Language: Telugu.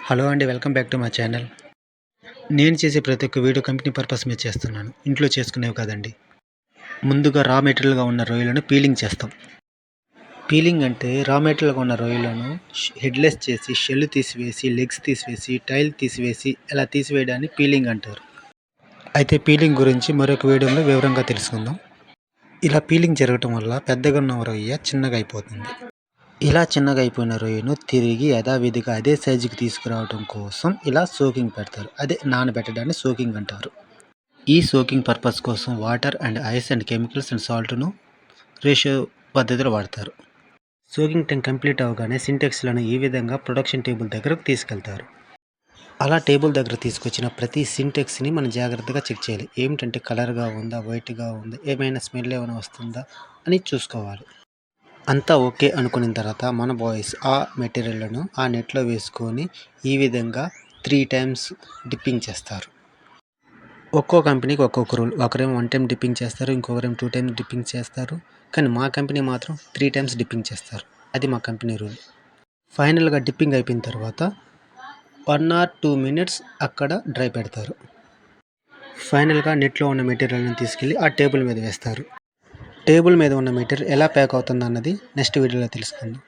హలో అండి, welcome back to my channel. నేను చేసే ప్రతి ఒక్క వీడియో కంపెనీ పర్పస్ మీద చేస్తున్నాను, ఇంట్లో చేసుకునేవి కాదండి. ముందుగా రా మెటీరియల్గా ఉన్న రొయ్యలను పీలింగ్ చేస్తాం. పీలింగ్ అంటే రా మెటీరియల్గా ఉన్న రొయ్యలను హెడ్లెస్ చేసి, షెల్ తీసివేసి, లెగ్స్ తీసివేసి, టైల్ తీసివేసి ఇలా తీసివేయడాన్ని పీలింగ్ అంటారు. అయితే పీలింగ్ గురించి మరొక వీడియోలో వివరంగా తెలుసుకుందాం. ఇలా పీలింగ్ జరగటం వల్ల పెద్దగా ఉన్న రొయ్య చిన్నగా అయిపోతుంది. ఇలా చిన్నగా అయిపోయిన రొయ్యను తిరిగి యథావిధిగా అదే సైజుకి తీసుకురావడం కోసం ఇలా సోకింగ్ పెడతారు. అదే నానబెట్టడాన్ని సోకింగ్ అంటారు. ఈ సోకింగ్ పర్పస్ కోసం water and ice and chemicals and సాల్ట్ను రేషియో పద్ధతిలో వాడతారు. సోకింగ్ టైం కంప్లీట్ అవగానే సింటెక్స్లను ఈ విధంగా ప్రొడక్షన్ టేబుల్ దగ్గరకు తీసుకెళ్తారు. అలా టేబుల్ దగ్గర తీసుకొచ్చిన ప్రతి సింటెక్స్ని మనం జాగ్రత్తగా చెక్ చేయాలి. ఏమిటంటే కలర్గా ఉందా, వైట్గా ఉందా, ఏమైనా స్మెల్ ఏమైనా వస్తుందా అని చూసుకోవాలి. అంతా ఓకే అనుకున్న తర్వాత మన బాయ్స్ ఆ మెటీరియల్ను ఆ నెట్లో వేసుకొని ఈ విధంగా 3 టైమ్స్ డిప్పింగ్ చేస్తారు. ఒక్కో కంపెనీకి ఒక్కొక్క రూల్. ఒకరేమో 1 టైం డిప్పింగ్ చేస్తారు, ఇంకొకరేమో 2 టైమ్స్ డిప్పింగ్ చేస్తారు. కానీ మా కంపెనీ మాత్రం 3 టైమ్స్ డిప్పింగ్ చేస్తారు. అది మా కంపెనీ రూల్. ఫైనల్గా డిప్పింగ్ అయిపోయిన తర్వాత 1 or 2 minutes అక్కడ డ్రై పెడతారు. ఫైనల్గా నెట్లో ఉన్న మెటీరియల్ని తీసుకెళ్ళి ఆ టేబుల్ మీద వేస్తారు. టేబుల్ మీద ఉన్న మెటీరియల్ ఎలా ప్యాక్ అవుతుంది అన్నది నెక్స్ట్ వీడియోలో తెలుసుకుందాం.